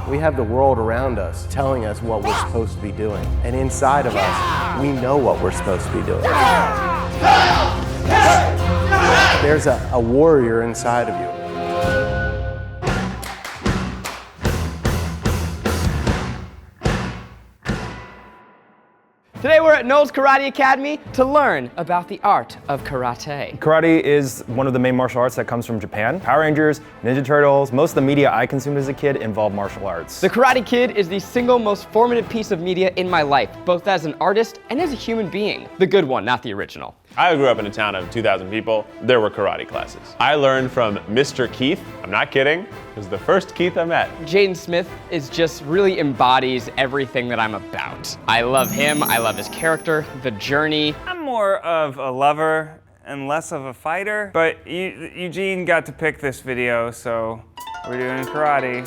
We have the world around us telling us what we're supposed to be doing. And inside of us, we know what we're supposed to be doing. There's a warrior inside of you. Today we're at Knowles Karate Academy to learn about the art of karate. Karate is one of the main martial arts that comes from Japan. Power Rangers, Ninja Turtles, most of the media I consumed as a kid involved martial arts. The Karate Kid is the single most formative piece of media in my life, both as an artist and as a human being. The good one, not the original. I grew up in a town of 2,000 people. There were karate classes. I learned from Mr. Keith. I'm not kidding. It was the first Keith I met. Jaden Smith is just really embodies everything that I'm about. I love him, I love his character, the journey. I'm more of a lover and less of a fighter, but Eugene got to pick this video, so we're doing karate.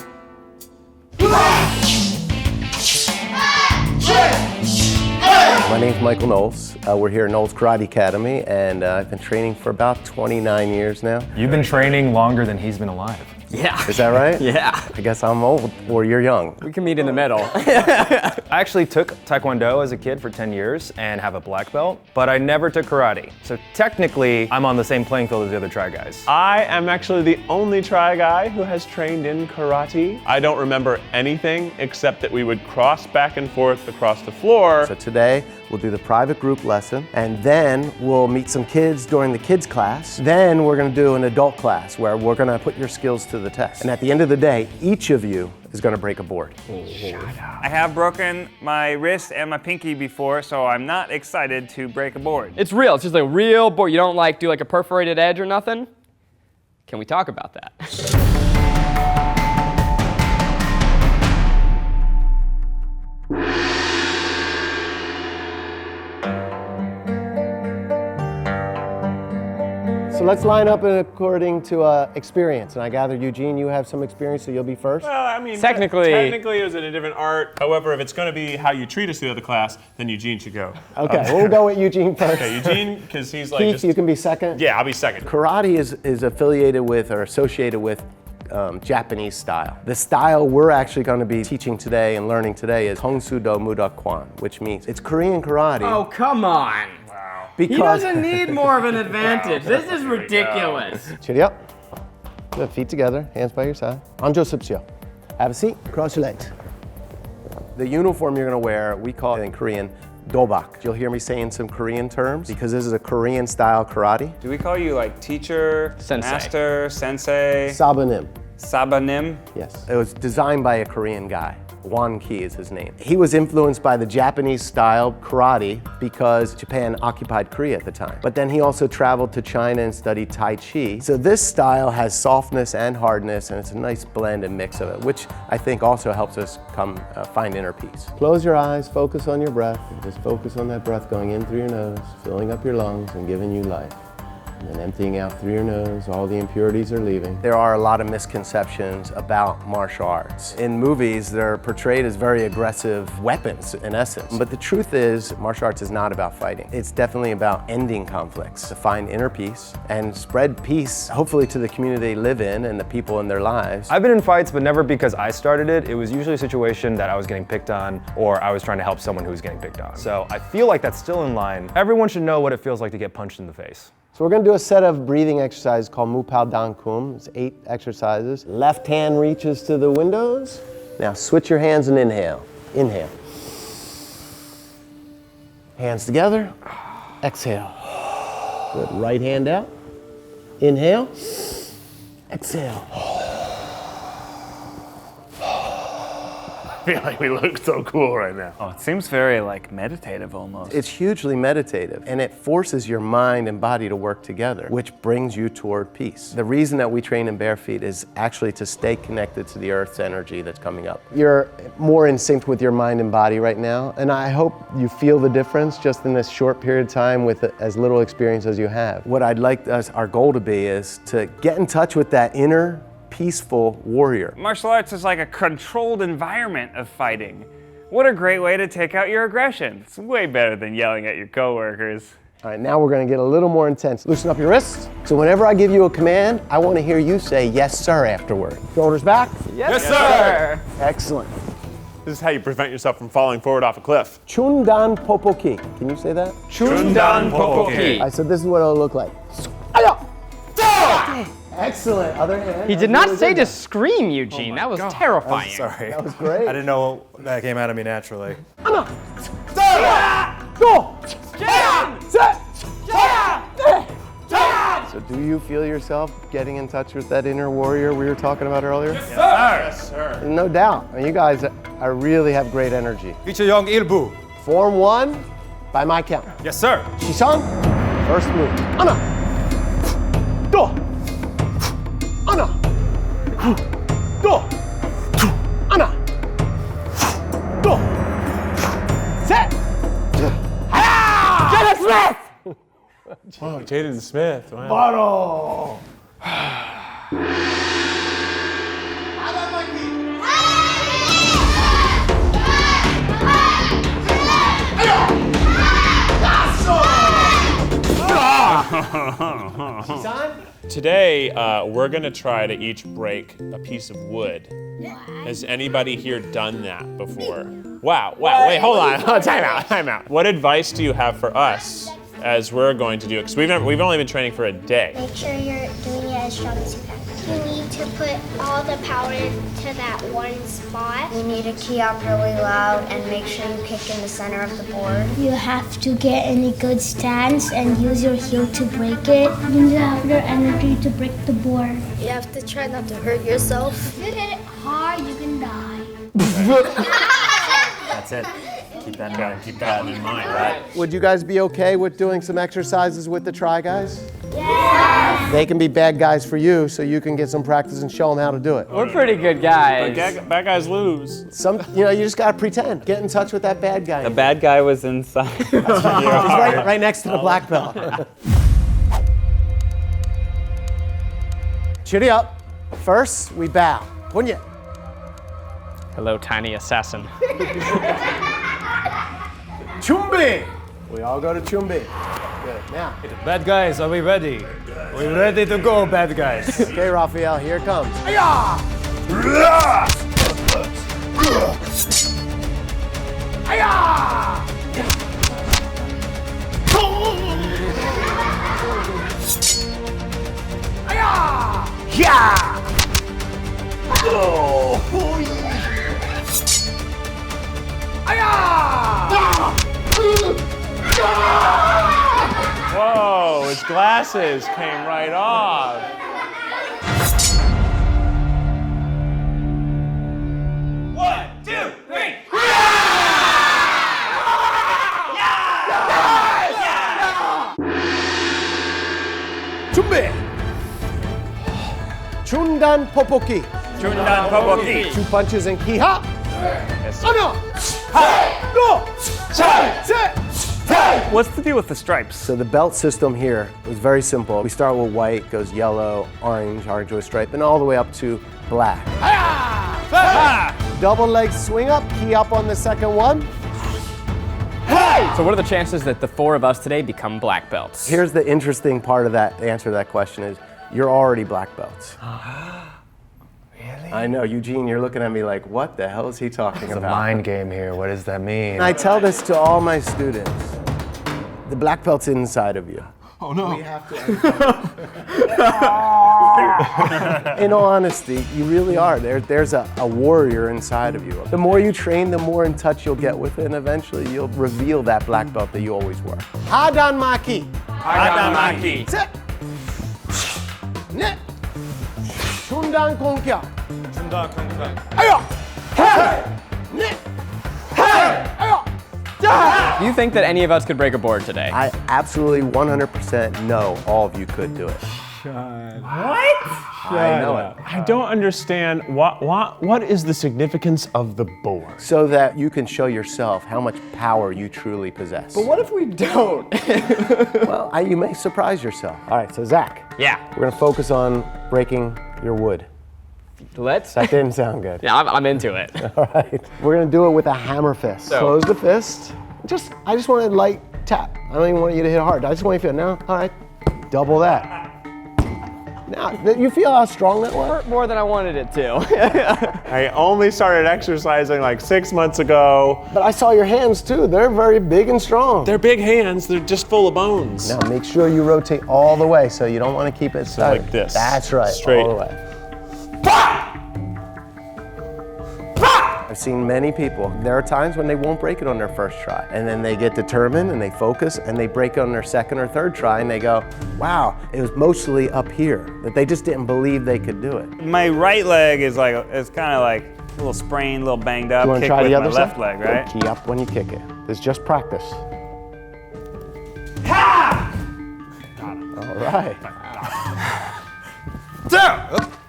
My name's Michael Knowles. We're here at Knowles Karate Academy, and I've been training for about 29 years now. You've been training longer than he's been alive. Yeah. Is that right? Yeah. I guess I'm old, or you're young. We can meet in the middle. I actually took Taekwondo as a kid for 10 years and have a black belt, but I never took karate. So technically, I'm on the same playing field as the other Try guys. I am actually the only Try guy who has trained in karate. I don't remember anything except that we would cross back and forth across the floor. So today, we'll do the private group lesson, and then we'll meet some kids during the kids class. Then we're gonna do an adult class where we're gonna put your skills to the test. And at the end of the day, each of you is gonna break a board. I have broken my wrist and my pinky before, so I'm not excited to break a board. It's real, it's just a real board. You don't like do like a perforated edge or nothing? Can we talk about that? So let's line up according to experience. And I gather, Eugene, you have some experience, so you'll be first. Well, I mean, Technically it was in a different art. However, if it's going to be how you treat us the other class, then Eugene should go. Okay, we'll go with Eugene first. Okay, Eugene, because he's like Keith, you can be second. Yeah, I'll be second. Karate is affiliated with or associated with Japanese style. The style we're actually going to be teaching today and learning today is Hong Sudo Muda Kwan, which means it's Korean karate. Oh, come on. Because He doesn't need more of an advantage. This is ridiculous. Chitty up. Good, feet together, hands by your side. 앉으십시오. Have a seat, cross your legs. The uniform you're gonna wear, we call it in Korean, dobak. You'll hear me saying some Korean terms because this is a Korean style karate. Do we call you like teacher, Sensei. master, sensei, Sabanim. sabanim? Yes. It was designed by a Korean guy. Wan Ki is his name. He was influenced by the Japanese style karate because Japan occupied Korea at the time. But then he also traveled to China and studied Tai Chi. So this style has softness and hardness, and it's a nice blend and mix of it, which I think also helps us find inner peace. Close your eyes, focus on your breath, and just focus on that breath going in through your nose, filling up your lungs and giving you life. And then emptying out through your nose, all the impurities are leaving. There are a lot of misconceptions about martial arts. In movies, they're portrayed as very aggressive weapons, in essence. But the truth is, martial arts is not about fighting. It's definitely about ending conflicts, to find inner peace and spread peace, hopefully to the community they live in and the people in their lives. I've been in fights, but never because I started it. It was usually a situation that I was getting picked on or I was trying to help someone who was getting picked on. So I feel like that's still in line. Everyone should know what it feels like to get punched in the face. So we're gonna do a set of breathing exercises called Mu Pao Dan Kum. It's 8 exercises. Left hand reaches to the windows. Now switch your hands and inhale. Inhale. Hands together. Exhale. Good. Right hand out. Inhale. Exhale. I feel like we look so cool right now. Oh, it seems very like meditative almost. It's hugely meditative, and it forces your mind and body to work together, which brings you toward peace. The reason that we train in bare feet is actually to stay connected to the earth's energy that's coming up. You're more in sync with your mind and body right now, and I hope you feel the difference just in this short period of time with as little experience as you have. What I'd like our goal to be is to get in touch with that inner peaceful warrior. Martial arts is like a controlled environment of fighting. What a great way to take out your aggression. It's way better than yelling at your coworkers. All right, now we're gonna get a little more intense. Loosen up your wrists. So whenever I give you a command, I wanna hear you say yes, sir, afterward. Shoulders back. Yes, sir. Excellent. This is how you prevent yourself from falling forward off a cliff. Chundan popoki. Can you say that? Chundan popoki. All right, so this is what it'll look like. Aya! Excellent. Other hand. He did not say to scream, Eugene. That was terrifying. Sorry. That was great. I didn't know that came out of me naturally. Go! So do you feel yourself getting in touch with that inner warrior we were talking about earlier? Yes, sir. No doubt. I mean, you guys really have great energy. Young ilbu. Form 1 by my count. Yes, sir. Shisan, first move. Ana. Do. Ana. Do. Ana. Do. Set. Jaden Smith. Oh, Jaden Smith. Wow. Bottle. Today, we're gonna try to each break a piece of wood. Has anybody here done that before? Wow, wait, hold on. Time out. What advice do you have for us as we're going to do it? Because we've only been training for a day. Make sure you're doing it as strong as you can. You need to put all the power into that one spot. You need to key up really loud and make sure you kick in the center of the board. You have to get in a good stance and use your heel to break it. You need to have your energy to break the board. You have to try not to hurt yourself. If you hit it hard, you can die. That's it. Keep that in mind, right? Would you guys be okay with doing some exercises with the Try Guys? Yeah. They can be bad guys for you, so you can get some practice and show them how to do it. We're pretty good guys. Bad guys lose. You just gotta pretend. Get in touch with that bad guy. The bad guy was inside. He's right next to the black belt. Chitty up. First, we bow. Punya. Hello, tiny assassin. Chumbi. We all go to Chumbi. Good. Now. Bad guys, are we ready? We're ready to go, bad guys. Okay, Raphael, here it comes. Whoa, his glasses came right off. 준비. Chundan popoki. Chundan popoki. 2 punches and kiha. Ana. No. What's the deal with the stripes? So the belt system here is very simple. We start with white, goes yellow, orange with a stripe, and all the way up to black. Double leg swing up, key up on the second one. So what are the chances that the 4 of us today become black belts? Here's the interesting part of that, the answer to that question is, you're already black belts. Really? I know, Eugene, you're looking at me like, what the hell is he talking It's about? a mind game here. What does that mean? I tell this to all my students. The black belt's inside of you. Oh no. We have to. In all honesty, you really are. There's a warrior inside of you. The more you train, the more in touch you'll get with it, and eventually you'll reveal that black belt that you always were. Hadan Maki. Hadamaki. Set. Ne. Chundan Konkya. Ayo. Hey. Ne. Hey. Ayo. Do you think that any of us could break a board today? I absolutely 100% know all of you could do it. What? I know it. I don't understand what is the significance of the board? So that you can show yourself how much power you truly possess. What if we don't? Well, you may surprise yourself. All right, so Zach. Yeah. We're gonna focus on breaking your wood. Let's. That didn't sound good. Yeah, I'm into it. All right. We're gonna do it with a hammer fist. So- Close the fist. I just want to light tap. I don't even want you to hit hard. I just want you to feel, now, all right, double that. Now, you feel how strong that was? Hurt more than I wanted it to. I only started exercising like 6 months ago. But I saw your hands too. They're very big and strong. They're big hands, they're just full of bones. Now make sure you rotate all the way, so you don't want to keep it stuck. Like this. That's right, Straight. all the way. I've seen many people, there are times when they won't break it on their first try, and then they get determined and they focus and they break it on their second or third try and they go, wow, it was mostly up here, that they just didn't believe they could do it. My right leg is kind of like a little sprained, a little banged up. You want to Kick try with the my other left side? leg, right? Key up when you kick it. It's just practice. All right.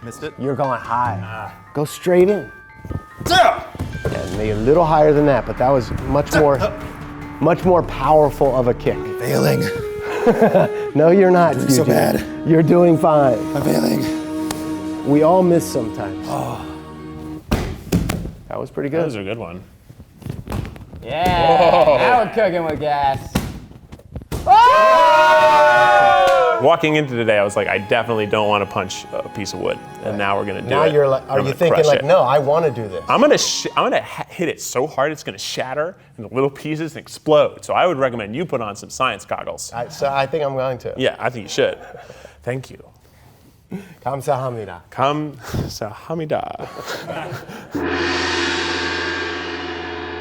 Missed it. You're going high. Go straight in. Yeah, maybe a little higher than that, but that was much more powerful of a kick. Failing. No, you're not. Doing so bad. You're doing fine. I'm failing. We all miss sometimes. That was pretty That good. was a good one. Yeah, now we're cooking with gas. Walking into today, I was like, I definitely don't want to punch a piece of wood. And now we're gonna do it. Now you're like, are I'm you gonna thinking crush like, it. no, I want to do this? I'm gonna hit it so hard it's gonna shatter into little pieces and explode. So I would recommend you put on some science goggles. So I think I'm going to. Yeah, I think you should. Thank you. 감사합니다. Kamsahamnida.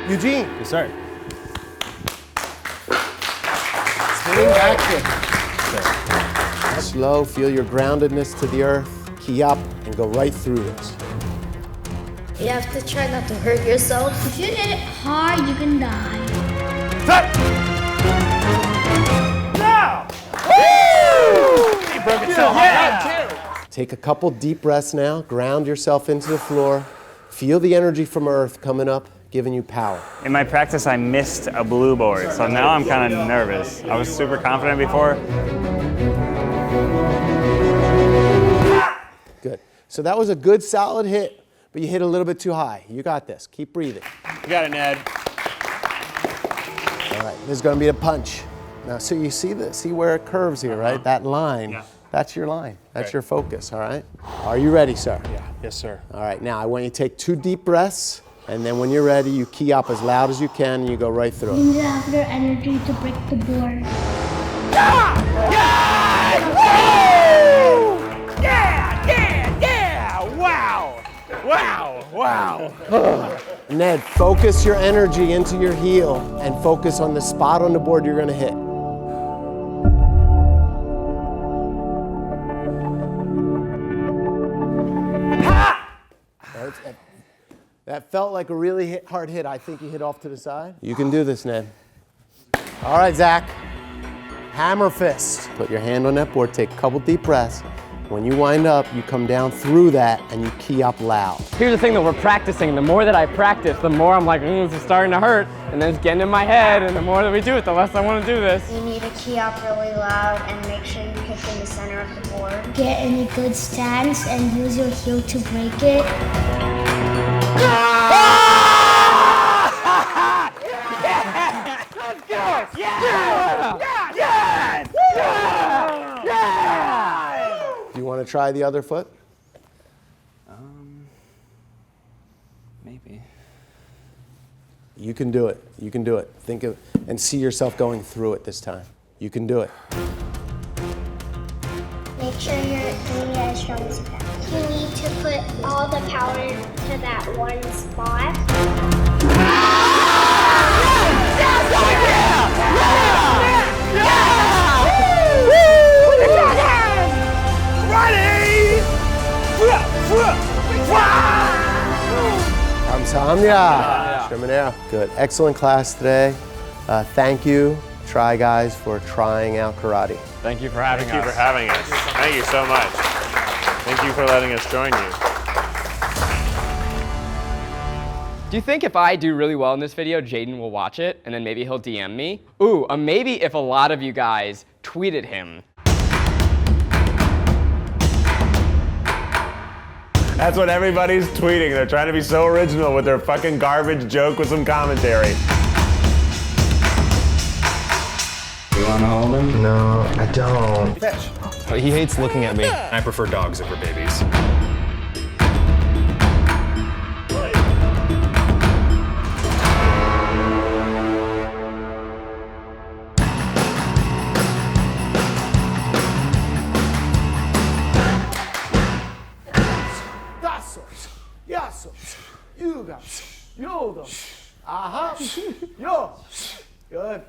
Eugene, Yes, sir. spinning back kick. Slow, feel your groundedness to the earth. Key up and go right through this. You have to try not to hurt yourself. If you hit it hard, you can die. Take a couple deep breaths now. Ground yourself into the floor. Feel the energy from earth coming up, giving you power. In my practice, I missed a blue board, so now I'm kind of nervous. I was super confident before. Good. So that was a good solid hit, but you hit a little bit too high. You got this. Keep breathing. You got it, Ned. All right, this is going to be a punch. Now, so you see this? See where it curves here, right? That line. Yeah. That's your line. That's Right. your focus, all right? Are you ready, sir? Yeah, yes, sir. All right, now I want you to take 2 deep breaths, and then when you're ready, you key up as loud as you can, and you go right through it. You need to have your energy to break the board. Ned, focus your energy into your heel and focus on the spot on the board you're going to hit. That felt like a really hard hit. I think you hit off to the side. You can do this, Ned. All right, Zach. Hammer fist. Put your hand on that board, take a couple deep breaths. When you wind up, you come down through that and you key up loud. Here's the thing that we're practicing. The more that I practice, the more I'm like, this is starting to hurt. And then it's getting in my head. And the more that we do it, the less I want to do this. You need to key up really loud and make sure you kick in the center of the board. Get in a good stance and use your heel to break it. Do you want to try the other foot? Maybe. You can do it. You can do it. Think of and see yourself going through it this time. You can do it. Make sure you're doing it as strong as you can. You need to put all the power to that one spot. Kamsahamnida. Good. Excellent class today. Thank you, Try Guys, for trying out karate. Thank you for having Thank you for having us. Thank you so much. Thank you for letting us join you. Do you think if I do really well in this video, Jaden will watch it and then maybe he'll DM me? Ooh, maybe if a lot of you guys tweeted him. That's what everybody's tweeting. They're trying to be so original with their fucking garbage joke with some commentary. You wanna hold him? No, I don't. He hates looking at me. I prefer dogs over babies. Aha. Yo. Good.